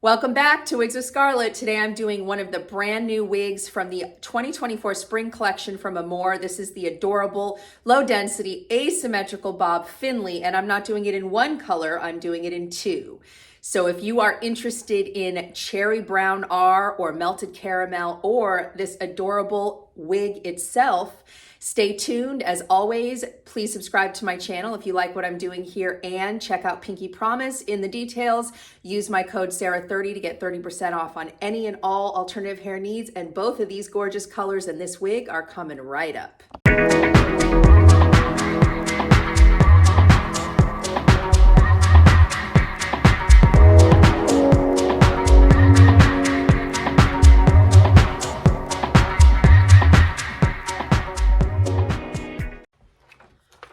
Welcome back to Wigs with Scarlett. Today I'm doing one of the brand new wigs from the 2024 spring collection from Amore. This is the adorable, low density, asymmetrical bob Findley, and I'm not doing it in one color, I'm doing it in two. So if you are interested in cherry brown R or melted caramel or this adorable wig itself, stay tuned. As always, please subscribe to my channel if you like what I'm doing here, and check out Pinky Promise in the details. Use my code Sarah30 to get 30% off on any and all alternative hair needs, and both of these gorgeous colors and this wig are coming right up.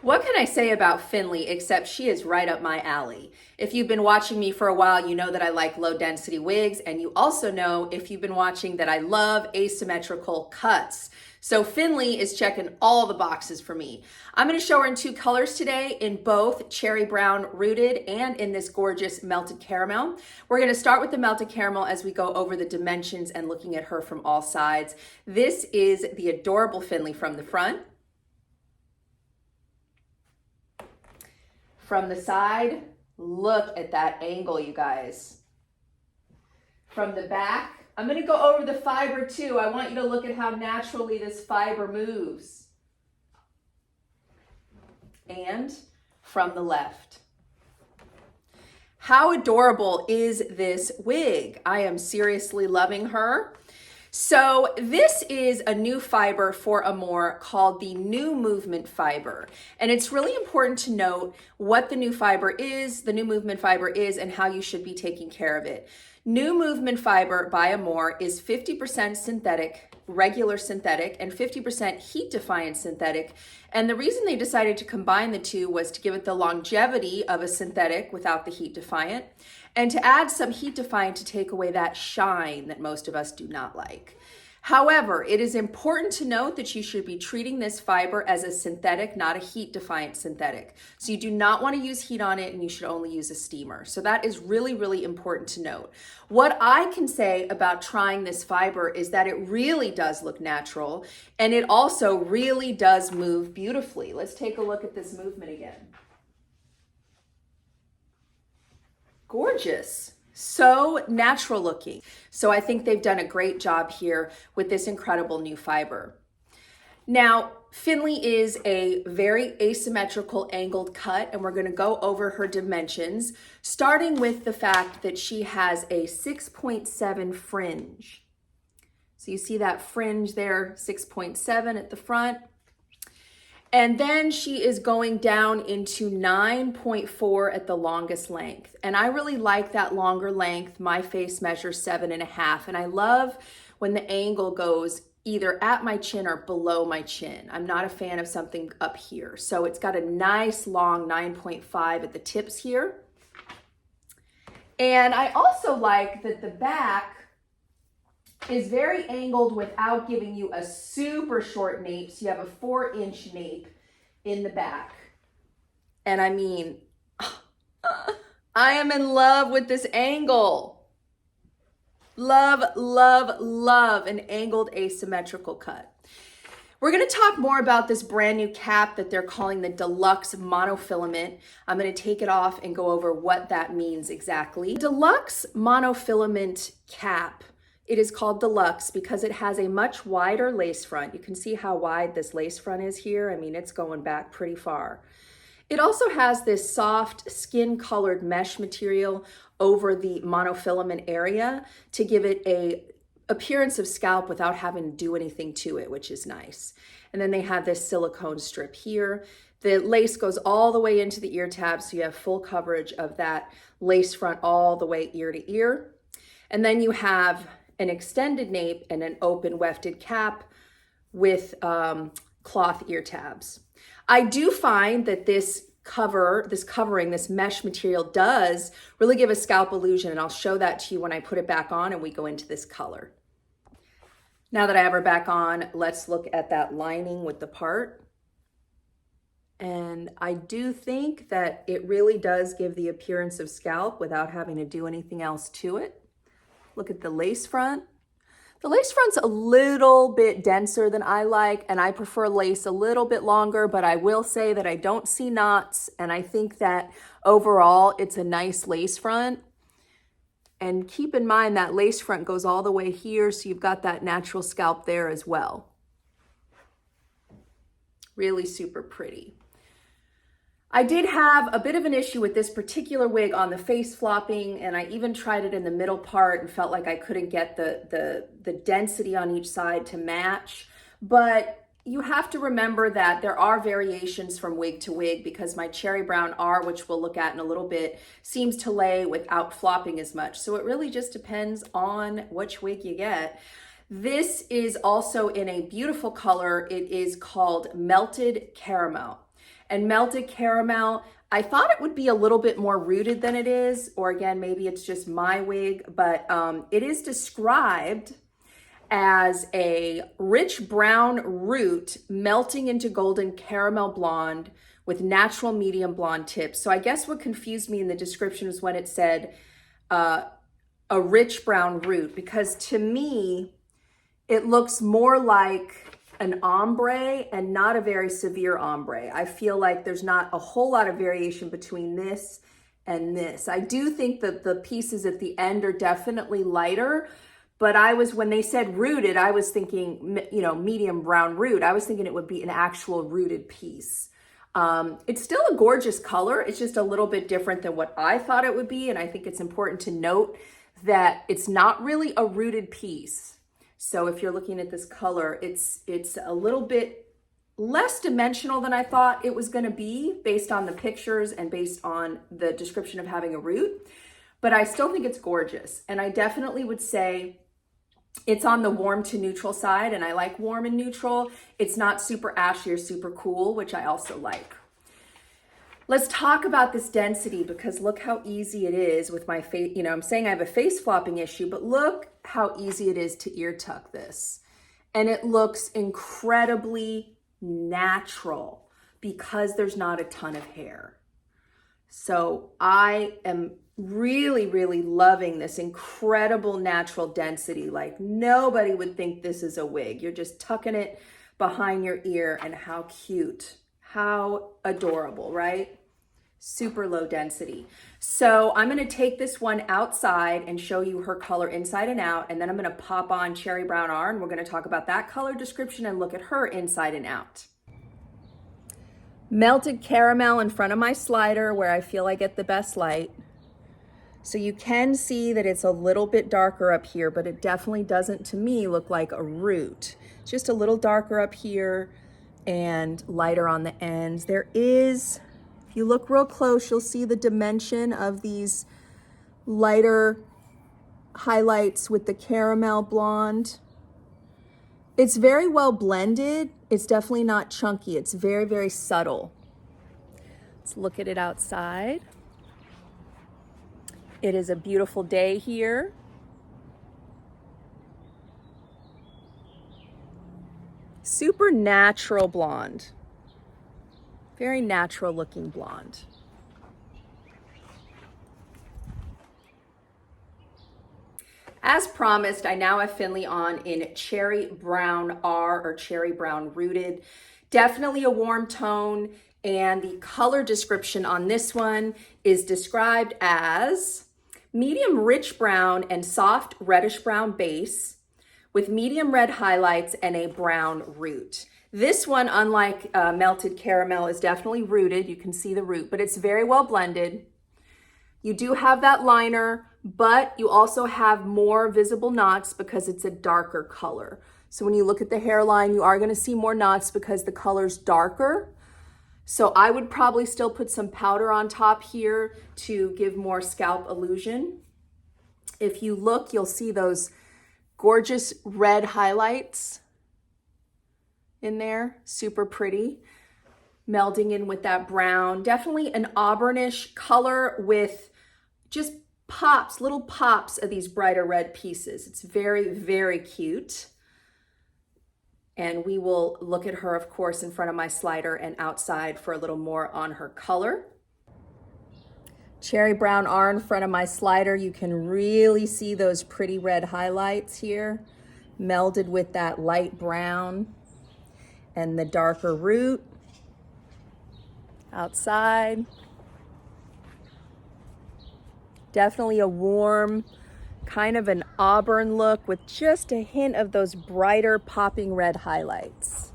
What can I say about Findley except she is right up my alley? If you've been watching me for a while, you know that I like low density wigs, and you also know, if you've been watching, that I love asymmetrical cuts. So Findley is checking all the boxes for me. I'm going to show her in two colors today, in both cherry brown rooted and in this gorgeous melted caramel. We're going to start with the melted caramel as we go over the dimensions and looking at her from all sides. This is the adorable Findley from the front. From the side, look at that angle, you guys. From the back, I'm going to go over the fiber too. I want you to look at how naturally this fiber moves. And from the left. How adorable is this wig? I am seriously loving her. So this is a new fiber for Amore called the New Movement Fiber. And it's really important to note what the new fiber is, the New Movement Fiber is, and how you should be taking care of it. New Movement Fiber by Amore is 50% synthetic, regular synthetic, and 50% heat-defiant synthetic. And the reason they decided to combine the two was to give it the longevity of a synthetic without the heat-defiant, and to add some heat-defiant to take away that shine that most of us do not like. However, it is important to note that you should be treating this fiber as a synthetic, not a heat-defiant synthetic. So you do not want to use heat on it, and you should only use a steamer. So that is really, really important to note. What I can say about trying this fiber is that it really does look natural, and it also really does move beautifully. Let's take a look at this movement again. Gorgeous. So natural looking. So I think they've done a great job here with this incredible new fiber. Now, Findley is a very asymmetrical angled cut, and we're going to go over her dimensions, starting with the fact that she has a 6.7 fringe. So you see that fringe there, 6.7 at the front. And then she is going down into 9.4 at the longest length. And I really like that longer length. My face measures 7.5. And I love when the angle goes either at my chin or below my chin. I'm not a fan of something up here. So it's got a nice long 9.5 at the tips here. And I also like that the back is very angled without giving you a super short nape. So you have a 4-inch nape in the back. And I mean, I am in love with this angle. Love, love, love an angled asymmetrical cut. We're going to talk more about this brand new cap that they're calling the Deluxe Monofilament. I'm going to take it off and go over what that means exactly. Deluxe Monofilament cap, it is called Deluxe because it has a much wider lace front. You can see how wide this lace front is here. I mean, it's going back pretty far. It also has this soft skin-colored mesh material over the monofilament area to give it a appearance of scalp without having to do anything to it, which is nice. And then they have this silicone strip here. The lace goes all the way into the ear tab, so you have full coverage of that lace front all the way ear to ear. And then you have an extended nape and an open wefted cap with cloth ear tabs. I do find that this covering, this mesh material does really give a scalp illusion, and I'll show that to you when I put it back on and we go into this color. Now that I have her back on, let's look at that lining with the part. And I do think that it really does give the appearance of scalp without having to do anything else to it. Look at the lace front. The lace front's a little bit denser than I like, and I prefer lace a little bit longer, but I will say that I don't see knots, and I think that overall it's a nice lace front. And keep in mind that lace front goes all the way here, so you've got that natural scalp there as well. Really super pretty. I did have a bit of an issue with this particular wig on the face flopping, and I even tried it in the middle part and felt like I couldn't get the density on each side to match. But you have to remember that there are variations from wig to wig, because my cherry brown R, which we'll look at in a little bit, seems to lay without flopping as much. So it really just depends on which wig you get. This is also in a beautiful color. It is called Melted Caramel. And Melted Caramel, I thought it would be a little bit more rooted than it is, or again, maybe it's just my wig, but it is described as a rich brown root melting into golden caramel blonde with natural medium blonde tips. So I guess what confused me in the description was when it said a rich brown root, because to me, it looks more like an ombre and not a very severe ombre. I feel like there's not a whole lot of variation between this and this. I do think that the pieces at the end are definitely lighter, but when they said rooted, I was thinking, medium brown root. I was thinking it would be an actual rooted piece. It's still a gorgeous color. It's just a little bit different than what I thought it would be. And I think it's important to note that it's not really a rooted piece. So if you're looking at this color, it's a little bit less dimensional than I thought it was going to be based on the pictures and based on the description of having a root. But I still think it's gorgeous. And I definitely would say it's on the warm to neutral side, and I like warm and neutral. It's not super ashy or super cool, which I also like. Let's talk about this density, because look how easy it is with my face. I'm saying I have a face flopping issue, but look how easy it is to ear tuck this. And it looks incredibly natural because there's not a ton of hair. So I am really, really loving this incredible natural density. Like nobody would think this is a wig. You're just tucking it behind your ear, and how cute. How adorable, right? Super low density. So I'm going to take this one outside and show you her color inside and out, and then I'm going to pop on Cherry Brown R, and we're going to talk about that color description and look at her inside and out. Melted Caramel in front of my slider where I feel I get the best light. So you can see that it's a little bit darker up here, but it definitely doesn't, to me, look like a root. It's just a little darker up here and lighter on the ends. There is, if you look real close, you'll see the dimension of these lighter highlights with the caramel blonde. It's very well blended. It's definitely not chunky. It's very, very subtle. Let's look at it outside. It is a beautiful day here. Super natural blonde. Very natural looking blonde. As promised, I now have Findley on in Cherry Brown R, or Cherry Brown Rooted. Definitely a warm tone, and the color description on this one is described as medium rich brown and soft reddish brown base with medium red highlights and a brown root. This one, unlike Melted Caramel, is definitely rooted. You can see the root, but it's very well blended. You do have that liner, but you also have more visible knots because it's a darker color. So when you look at the hairline, you are going to see more knots because the color's darker. So I would probably still put some powder on top here to give more scalp illusion. If you look, you'll see those gorgeous red highlights in there, super pretty, melding in with that brown. Definitely an auburnish color with just pops, little pops of these brighter red pieces. It's very, very cute. And we will look at her, of course, in front of my slider and outside for a little more on her color. Cherry brown R in front of my slider. You can really see those pretty red highlights here, melded with that light brown and the darker root outside. Definitely a warm, kind of an auburn look with just a hint of those brighter popping red highlights.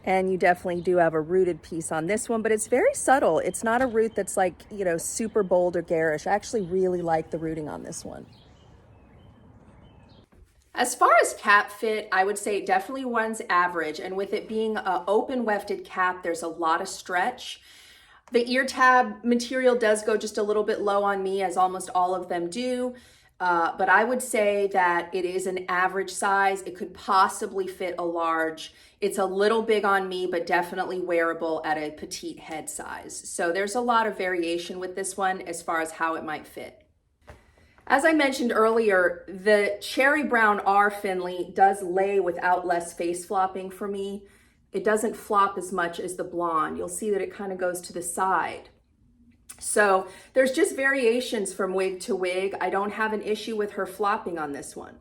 And you definitely do have a rooted piece on this one, but it's very subtle. It's not a root that's like, you know, super bold or garish. I actually really like the rooting on this one. As far as cap fit, I would say it definitely runs average. And with it being an open wefted cap, there's a lot of stretch. The ear tab material does go just a little bit low on me, as almost all of them do. But I would say that it is an average size. It could possibly fit a large. It's a little big on me, but definitely wearable at a petite head size. So there's a lot of variation with this one as far as how it might fit. As I mentioned earlier, the cherry brown R Findley does lay without less face flopping for me. It doesn't flop as much as the blonde. You'll see that it kind of goes to the side. So there's just variations from wig to wig. I don't have an issue with her flopping on this one.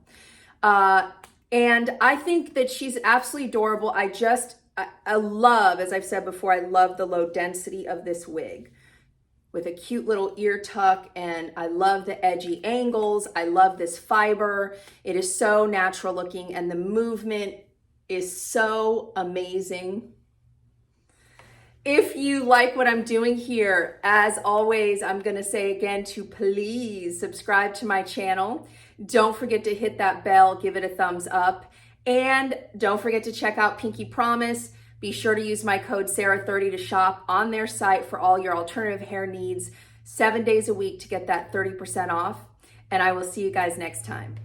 And I think that she's absolutely adorable. I love, as I've said before, I love the low density of this wig with a cute little ear tuck, and I love the edgy angles. I love this fiber. It is so natural looking, and the movement is so amazing. If you like what I'm doing here, as always, I'm gonna say again to please subscribe to my channel. Don't forget to hit that bell, give it a thumbs up, and don't forget to check out Pinky Promise. Be sure to use my code Sarah30 to shop on their site for all your alternative hair needs, 7 days a week to get that 30% off. And I will see you guys next time.